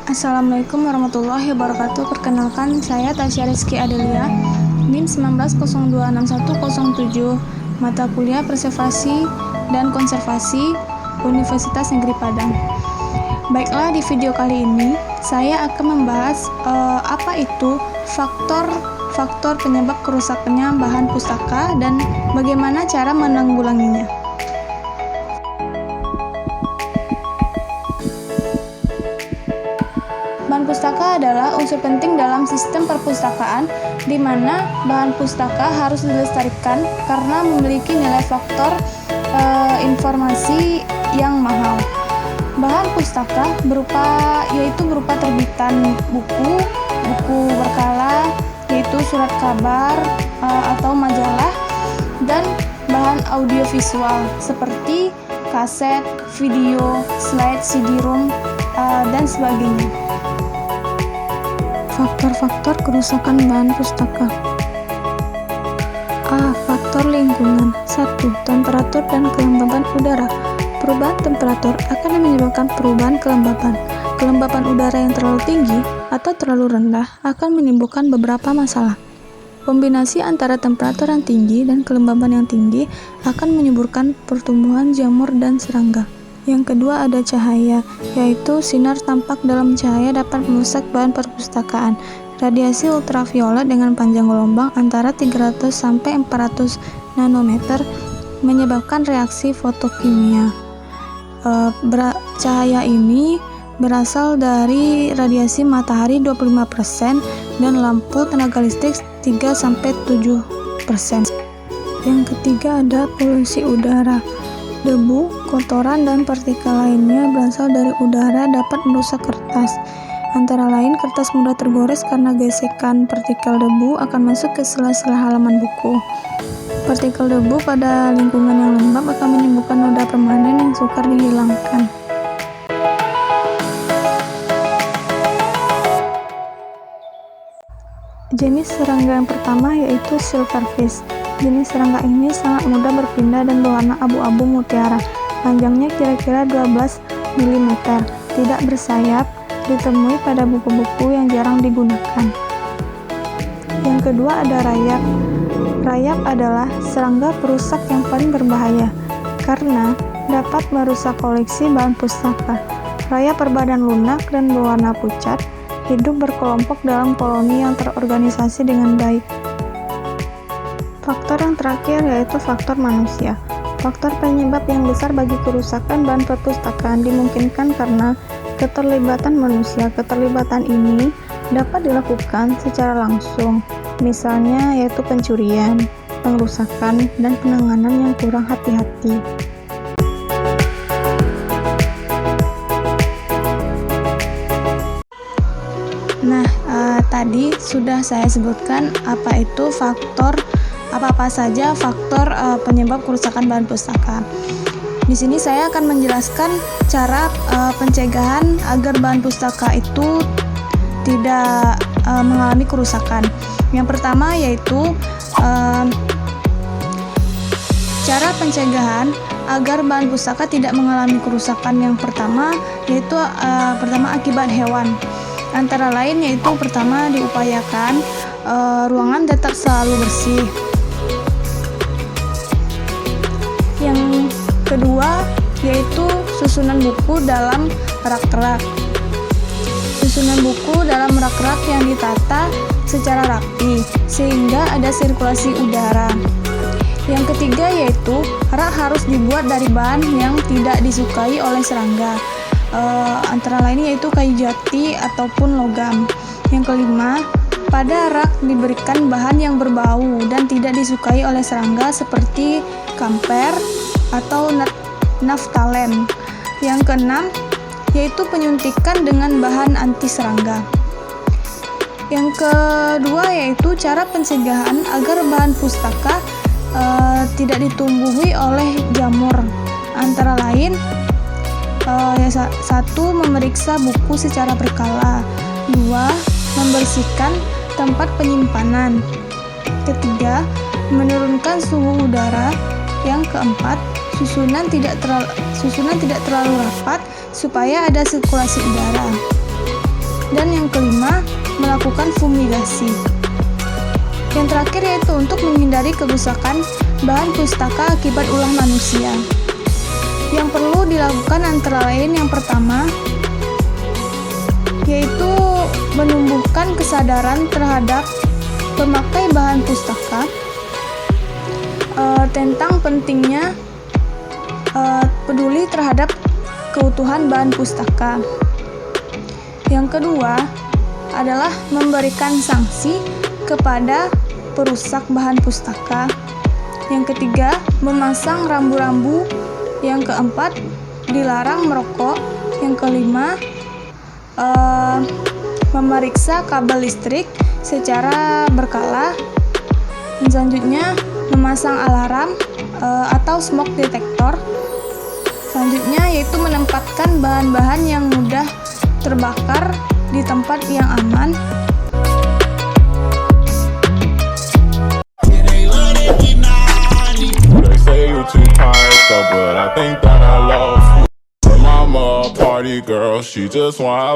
Assalamualaikum warahmatullahi wabarakatuh. Perkenalkan, saya Tasya Rizky Adelia, NIM 19026107, mata kuliah Preservasi dan Konservasi, Universitas Negeri Padang. Baiklah, di video kali ini saya akan membahas apa itu faktor penyebab kerusakannya bahan pustaka dan bagaimana cara menanggulanginya. Bahan pustaka adalah unsur penting dalam sistem perpustakaan, di mana bahan pustaka harus dilestarikan karena memiliki nilai faktor informasi yang mahal. Bahan pustaka berupa terbitan buku berkala, yaitu surat kabar atau majalah, dan bahan audiovisual seperti kaset, video, slide, CD-ROM, dan sebagainya. Faktor-faktor kerusakan bahan pustaka. A. Faktor lingkungan. 1. Temperatur dan kelembaban udara. Perubahan temperatur akan menyebabkan perubahan kelembaban. Kelembaban udara yang terlalu tinggi atau terlalu rendah akan menimbulkan beberapa masalah. Kombinasi antara temperatur yang tinggi dan kelembaban yang tinggi akan menyuburkan pertumbuhan jamur dan serangga. Yang kedua ada cahaya, yaitu sinar tampak dalam cahaya dapat merusak bahan perpustakaan. Radiasi ultraviolet dengan panjang gelombang antara 300 sampai 400 nanometer menyebabkan reaksi fotokimia. Cahaya ini berasal dari radiasi matahari 25% dan lampu tenaga listrik 3 sampai 7%. Yang ketiga ada polusi udara. Debu, kotoran, dan partikel lainnya berasal dari udara dapat merusak kertas. Antara lain, kertas mudah tergores karena gesekan partikel debu akan masuk ke sela-sela halaman buku. Partikel debu pada lingkungan yang lembab akan menimbulkan noda permanen yang sukar dihilangkan. Jenis serangga yang pertama yaitu silverfish. Jenis serangga ini sangat mudah berpindah dan berwarna abu-abu mutiara. Panjangnya kira-kira 12 mm, tidak bersayap, ditemui pada buku-buku yang jarang digunakan. Yang kedua ada rayap. Rayap adalah serangga perusak yang paling berbahaya karena dapat merusak koleksi bahan pustaka. Rayap berbadan lunak dan berwarna pucat, hidup berkelompok dalam koloni yang terorganisasi dengan baik. Faktor yang terakhir yaitu faktor manusia. Faktor penyebab yang besar bagi kerusakan bahan perpustakaan dimungkinkan karena keterlibatan manusia. Keterlibatan ini dapat dilakukan secara langsung, misalnya yaitu pencurian, pengrusakan, dan penanganan yang kurang hati-hati. Nah, tadi sudah saya sebutkan apa saja faktor penyebab kerusakan bahan pustaka. Di sini saya akan menjelaskan cara pencegahan agar bahan pustaka itu tidak mengalami kerusakan. Yang pertama yaitu cara pencegahan agar bahan pustaka tidak mengalami kerusakan. Yang pertama yaitu akibat hewan. Antara lain yaitu pertama diupayakan ruangan tetap selalu bersih. Yang kedua yaitu susunan buku dalam rak-rak. Susunan buku dalam rak-rak yang ditata secara rapi sehingga ada sirkulasi udara. Yang ketiga yaitu rak harus dibuat dari bahan yang tidak disukai oleh serangga. Antara lain yaitu kayu jati ataupun logam. Yang kelima, pada rak diberikan bahan yang berbau dan tidak disukai oleh serangga seperti kamper atau naftalen. Yang keenam yaitu penyuntikan dengan bahan anti serangga. Yang kedua yaitu cara pencegahan agar bahan pustaka tidak ditumbuhi oleh jamur. Antara lain satu, memeriksa buku secara berkala. 2, membersihkan tempat penyimpanan. Ketiga, menurunkan suhu udara. Yang keempat, susunan tidak terlalu rapat supaya ada sirkulasi udara. Dan yang kelima, melakukan fumigasi. Yang terakhir yaitu untuk menghindari kerusakan bahan pustaka akibat ulah manusia. Yang perlu dilakukan antara lain yang pertama, yaitu menumbuhkan kesadaran terhadap pemakai bahan pustaka tentang pentingnya peduli terhadap keutuhan bahan pustaka. Yang kedua adalah memberikan sanksi kepada perusak bahan pustaka. Yang ketiga, memasang rambu-rambu. Yang keempat, dilarang merokok. Yang kelima, memeriksa kabel listrik secara berkala. Dan selanjutnya, memasang alarm atau smoke detector. Selanjutnya yaitu menempatkan bahan-bahan yang mudah terbakar di tempat yang aman. They say you're too tired up, but I think that I lost you. Mama, a party girl, she just want